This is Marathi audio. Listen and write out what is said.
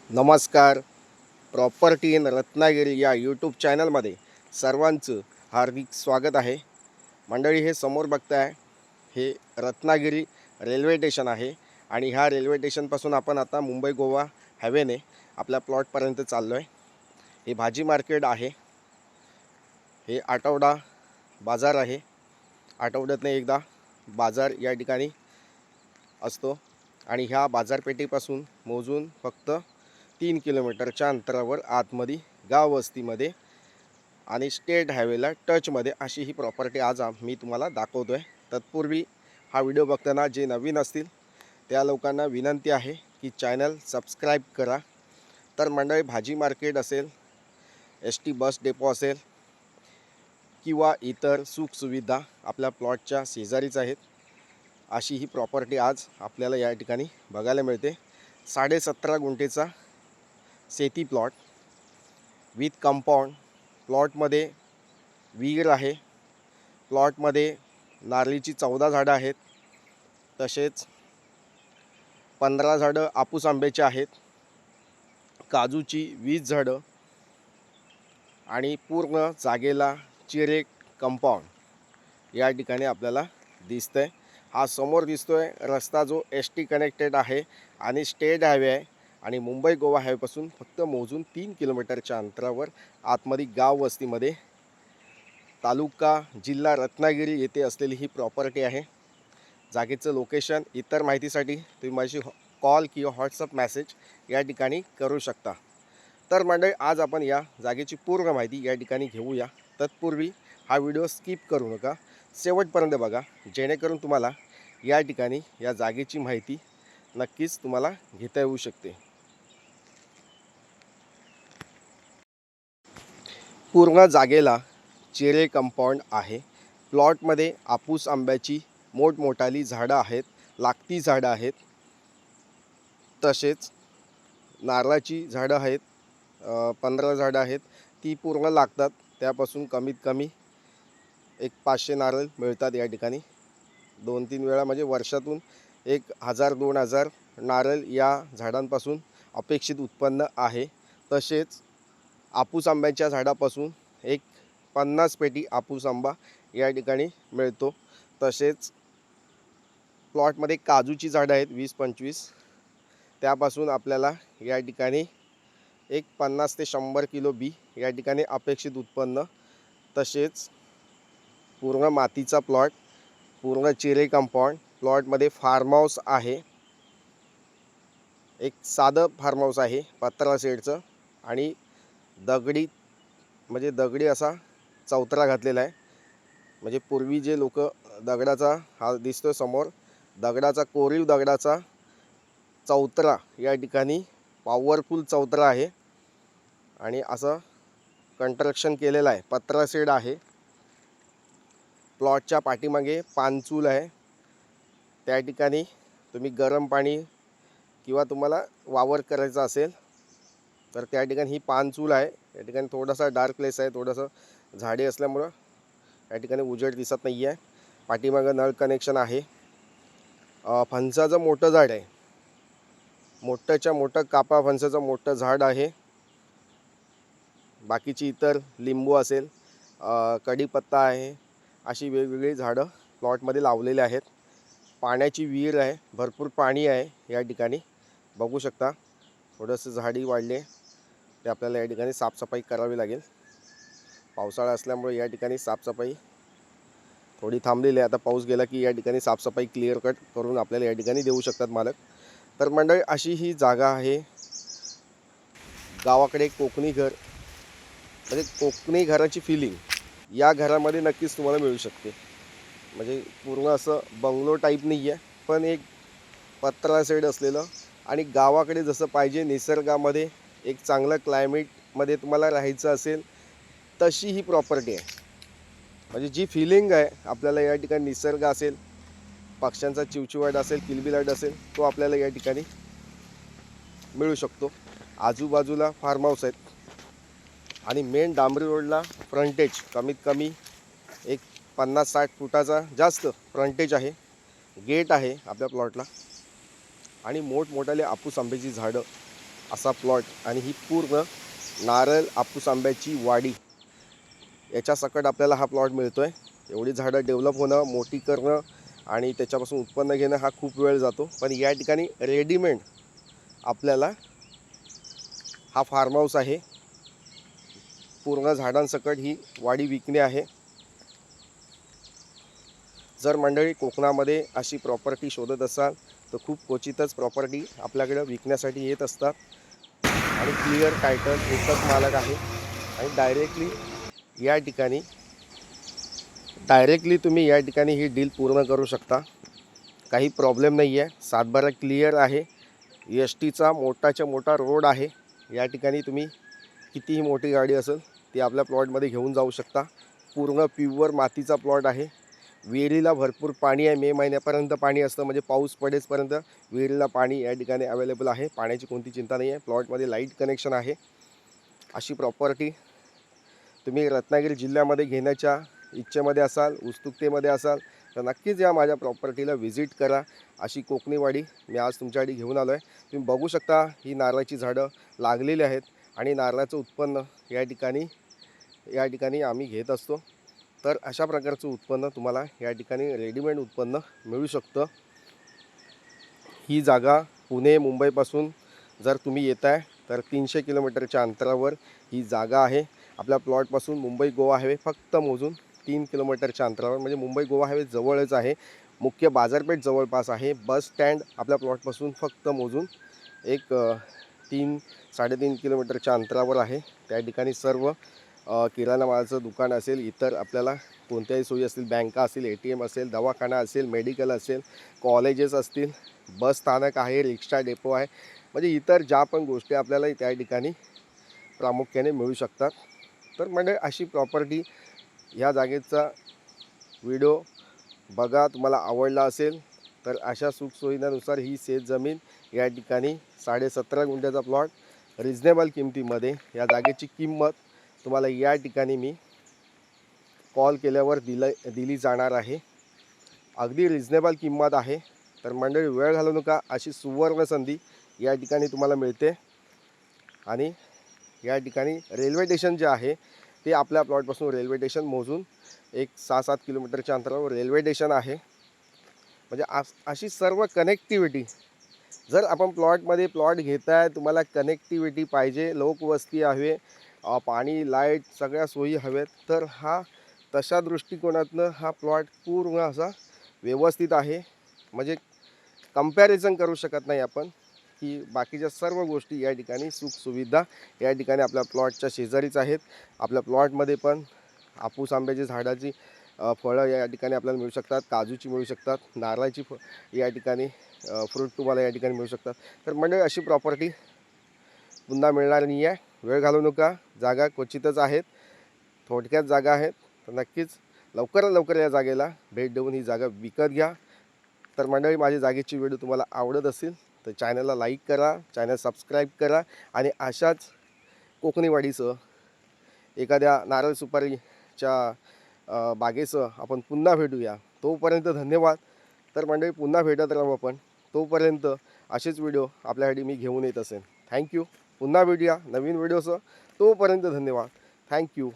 नमस्कार. प्रॉपर्टी इन रत्नागिरी या यूट्यूब चॅनलमध्ये सर्वांचं हार्दिक स्वागत आहे. मंडळी, हे समोर बघताय हे रत्नागिरी रेल्वे स्टेशन आहे आणि ह्या रेल्वे स्टेशनपासून आपण आता मुंबई गोवा हायवेने आपल्या प्लॉटपर्यंत चाललो आहे. हे भाजी मार्केट आहे. हे आठवडा बाजार आहे. आठवड्यातनं एकदा बाजार या ठिकाणी असतो आणि ह्या बाजारपेठेपासून मोजून फक्त 3 किलोमीटरच्या अंतरावर आतमध्ये गाव वस्तीमध्ये आणि स्टेट हायवेला टचमध्ये अशी ही प्रॉपर्टी आज मी तुम्हाला दाखवतो आहे. तत्पूर्वी हा व्हिडिओ बघताना जे नवीन असतील त्या लोकांना विनंती आहे की चॅनल सबस्क्राईब करा. तर मंडळी, भाजी मार्केट असेल, ST बस डेपो असेल किंवा इतर सुखसुविधा आपल्या प्लॉटच्या शेजारीच आहेत. अशी ही प्रॉपर्टी आज आपल्याला या ठिकाणी बघायला मिळते. 17.5 गुंठेचा शेती प्लॉट विथ कंपाऊंड. प्लॉटमध्ये विहीर आहे. प्लॉटमध्ये नारळीची 14 झाडं आहेत. तसेच 15 झाडं आपूस आंब्याची आहेत. काजूची 20 झाडं आणि पूर्ण जागेला चिरे कंपाऊंड या ठिकाणी आपल्याला दिसतंय. हा समोर दिसतोय रस्ता जो ST कनेक्टेड आहे आणि स्टेट हायवे आहे आणि मुंबई गोवा हायवेपासून फक्त मोजून 3 किलोमीटरच्या अंतरावर आतमध्ये गाव वस्तीमध्ये तालुका जिल्हा रत्नागिरी येथे असलेली ही प्रॉपर्टी आहे. जागेचं लोकेशन इतर माहितीसाठी तुम्ही माझी कॉल किंवा व्हॉट्सअप मेसेज या ठिकाणी करू शकता. तर मंडळी, आज आपण या जागेची पूर्ण माहिती या ठिकाणी घेऊया. तत्पूर्वी हा व्हिडिओ स्किप करू नका, शेवटपर्यंत बघा, जेणेकरून तुम्हाला या ठिकाणी या जागेची माहिती नक्कीच तुम्हाला घेता येऊ शकते. पूर्ण जागेला चिरे कंपाऊंड आहे. प्लॉटमध्ये आपूस आंब्याची मोठमोठाली झाडं आहेत, लागती झाडं आहेत. तसेच नारळाची झाडं आहेत. 15 झाडं आहेत. ती पूर्ण लागतात. त्यापासून कमीत कमी 500 नारळ मिळतात या ठिकाणी. 2-3 वेळा म्हणजे वर्षातून 1000-2000 नारळ या झाडांपासून अपेक्षित उत्पन्न आहे. तसेच आपूस आंब्याच्या झाडापासून 50 पेटी आपूस आंबा या ठिकाणी मिळतो. तसेच प्लॉटमध्ये काजूची झाडं आहेत 20-25. त्यापासून आपल्याला या ठिकाणी 50 ते 100 किलो बी या ठिकाणी अपेक्षित उत्पन्न. तसेच पूर्ण मातीचा प्लॉट, पूर्ण चिरे कंपाऊंड. प्लॉटमध्ये फार्म हाऊस आहे. एक साधं फार्म हाऊस आहे पत्रा शेडचं आणि दगडी असा चौतरा घातलेला आहे. म्हणजे पूर्वी जे लोक दगडाचा, हा दिसतो समोर, दगडाचा, कोरीव दगडाचा चौतरा या ठिकाणी पॉवरफुल चौतरा आहे आणि असं कंस्ट्रक्शन केलेलं आहे. पत्रा शेड आहे. प्लॉटच्या पाठीमागे पानचूल आहे. त्या ठिकाणी तुम्ही गरम पाणी किंवा तुम्हाला वावर करायचा असेल तर त्या ठिकाणी ही पानचूल आहे. या ठिकाणी थोडासा डार्क प्लेस आहे, थोडंसं झाडे असल्यामुळं या ठिकाणी उजेड दिसत नाही आहे. पाठीमागं नळ कनेक्शन आहे. फणसाचं मोठं झाड आहे. मोठंच्या मोठं कापा फणसाचं मोठं झाड आहे. बाकीची इतर लिंबू असेल, कढीपत्ता आहे, अशी वेगवेगळी झाडं प्लॉटमध्ये लावलेली आहेत. पाण्याची विहीर आहे. भरपूर पाणी आहे या ठिकाणी, बघू शकता. थोडंसं झाडी वाढले ते आपल्याला या ठिकाणी साफसफाई करावी लागेल. पावसाळा असल्यामुळे या ठिकाणी साफसफाई थोडी थांबलेली आहे. आता पाऊस गेला की या ठिकाणी साफसफाई क्लिअर कट करून आपल्याला या ठिकाणी देऊ शकतात मालक. तर मंडळी, अशी ही जागा आहे. गावाकडे कोकणी घर, म्हणजे कोकणी घराची फिलिंग या घरामध्ये नक्कीच तुम्हाला मिळू शकते. म्हणजे पूर्ण असं बंगलो टाईप नाही आहे, पण एक पत्रा शेड असलेलं आणि गावाकडे जसं पाहिजे निसर्गामध्ये एक चांगलं क्लायमेटमध्ये तुम्हाला राहायचं असेल तशी ही प्रॉपर्टी आहे. म्हणजे जी फिलिंग आहे आपल्याला या ठिकाणी, निसर्ग असेल, पक्ष्यांचा चिवचिवाट असेल, किलबिलाट असेल, तो आपल्याला या ठिकाणी मिळू शकतो. आजूबाजूला फार्म हाऊस आहेत आणि मेन डांबरी रोडला फ्रंटेज कमीत कमी 50-60 फुटाचा जास्त फ्रंटेज आहे. गेट आहे आपल्या प्लॉटला आणि मोठमोठाले आपूस आंब्याची झाडं असा प्लॉट आणि ही पूर्ण नारळ हापूस आंब्याची वाडी याच्या सकट आपल्याला हा प्लॉट मिळतो आहे. एवढी झाडं डेव्हलप होणं, मोठी करणं आणि त्याच्यापासून उत्पन्न घेणं हा खूप वेळ जातो. पण या ठिकाणी रेडीमेड आपल्याला हा फार्म हाऊस आहे. पूर्ण झाडांसकट ही वाडी विकणे आहे. जर मंडळी कोकणामध्ये अशी प्रॉपर्टी शोधत असाल तर खूप क्वचितच प्रॉपर्टी आपल्याकडे विकण्यासाठी येत असतात आणि क्लिअर टायटल एकच मालक आहे आणि डायरेक्टली तुम्ही या ठिकाणी ही डील पूर्ण करू शकता. काही प्रॉब्लेम नाही आहे. सातबारा क्लिअर आहे. एस टीचा मोठाच्या मोठा रोड आहे. या ठिकाणी तुम्ही कितीही मोठी गाडी असेल ती आपल्या प्लॉटमध्ये घेऊन जाऊ शकता. पूर्ण प्युअर मातीचा प्लॉट आहे. विहिरीला भरपूर पाणी आहे. मे महिन्यापर्यंत पाणी असतं, म्हणजे पाऊस पडेपर्यंत विहिरीला पाणी या ठिकाणी अवेलेबल आहे. पाण्याची कोणती चिंता नाही आहे. प्लॉटमध्ये लाईट कनेक्शन आहे. अशी प्रॉपर्टी तुम्ही रत्नागिरी जिल्ह्यामध्ये घेण्याच्या इच्छेमध्ये असाल, उत्सुकतेमध्ये असाल तर नक्कीच या माझ्या प्रॉपर्टीला व्हिजिट करा. अशी कोकणी वाडी मी आज तुमच्यासाठी घेऊन आलो आहे. तुम्ही बघू शकता ही नारळाची झाडं लागलेली आहेत आणि नारळाचं उत्पन्न या ठिकाणी आम्ही घेत असतो. तर अशा प्रकारचं उत्पन्न तुम्हाला या ठिकाणी रेडीमेड उत्पन्न मिळू शकतं. ही जागा पुणे मुंबईपासून जर तुम्ही येत आहे तर 300 किलोमीटरच्या अंतरावर ही जागा आहे. आपल्या प्लॉटपासून मुंबई गोवा हायवे फक्त मोजून 3 किलोमीटरच्या अंतरावर, म्हणजे मुंबई गोवा हायवे जवळच आहे. मुख्य बाजारपेठ जवळपास आहे. बस स्टँड आपल्या प्लॉटपासून फक्त मोजून एक 3-3.5 किलोमीटरच्या अंतरावर आहे. त्या ठिकाणी सर्व किराणा मालाचं दुकान असेल, इतर आपल्याला कोणत्याही सोयी असतील, बँका असतील, ATM असेल, दवाखाना असेल, मेडिकल असेल, कॉलेजेस असतील, बस स्थानक आहे, रिक्षा डेपो आहे, म्हणजे इतर ज्या पण गोष्टी आपल्याला त्या ठिकाणी प्रामुख्याने मिळू शकतात. तर म्हणजे अशी प्रॉपर्टी ह्या जागेचा व्हिडिओ बघा. तुम्हाला आवडला असेल तर अशा सुखसोयीनुसार ही शेतजमीन या ठिकाणी 17.5 गुंठ्याचा प्लॉट रिजनेबल किमतीमध्ये, या जागेची किंमत तुम्हाला या ठिकाणी मी कॉल केल्यावर दिली जाणार आहे. अगदी रिजनेबल किंमत आहे. तर मंडळी वेळ घालवू नका. अशी सुवर्ण संधी या ठिकाणी तुम्हाला मिळते. आणि या ठिकाणी रेल्वे स्टेशन जे आहे ते आपल्या प्लॉटपासून रेल्वे स्टेशन मोजून एक 6-7 किलोमीटरच्या अंतरावर रेल्वे स्टेशन आहे. म्हणजे अशी सर्व कनेक्टिव्हिटी, जर आपण प्लॉटमध्ये प्लॉट घेताय, तुम्हाला कनेक्टिव्हिटी पाहिजे, लोकवस्ती हवे, पाणी लाईट सगळ्या सोयी हवेत, तर हा तशा दृष्टिकोनातनं हा प्लॉट पूर्ण असा व्यवस्थित आहे. म्हणजे कंपॅरिझन करू शकत नाही आपण की बाकीच्या सर्व गोष्टी या ठिकाणी सुखसुविधा या ठिकाणी आपल्या प्लॉटच्या शेजारीच आहेत. आपल्या प्लॉटमध्ये पण हापूस आंब्याची झाडाची फळं या ठिकाणी आपल्याला मिळू शकतात, काजूची मिळू शकतात, नारळाची या ठिकाणी फ्रूट तुम्हाला या ठिकाणी मिळू शकतात. तर म्हणजे अशी प्रॉपर्टी पुन्हा मिळणार नाही आहे. वेळ घालवू नका. जागा क्वचितच आहेत, थोडक्यात जागा आहेत. तर नक्कीच लवकरात लवकर या जागेला भेट देऊन ही जागा विकत घ्या. तर मंडळी, माझी जागेची व्हिडिओ तुम्हाला आवडत असेल तर चॅनलला लाईक करा, चॅनल सबस्क्राईब करा आणि अशाच कोकणीवाडीसह एखाद्या नारळ सुपारीच्या बागेसह आपण पुन्हा भेटूया. तोपर्यंत धन्यवाद. तर मंडळी, पुन्हा भेटत राहू आपण. तोपर्यंत असेच व्हिडिओ आपल्यासाठी मी घेऊन येत असेल. थँक्यू. पुन्हा भेटूया नवीन व्हिडिओसह. तोपर्यंत धन्यवाद. थँक्यू.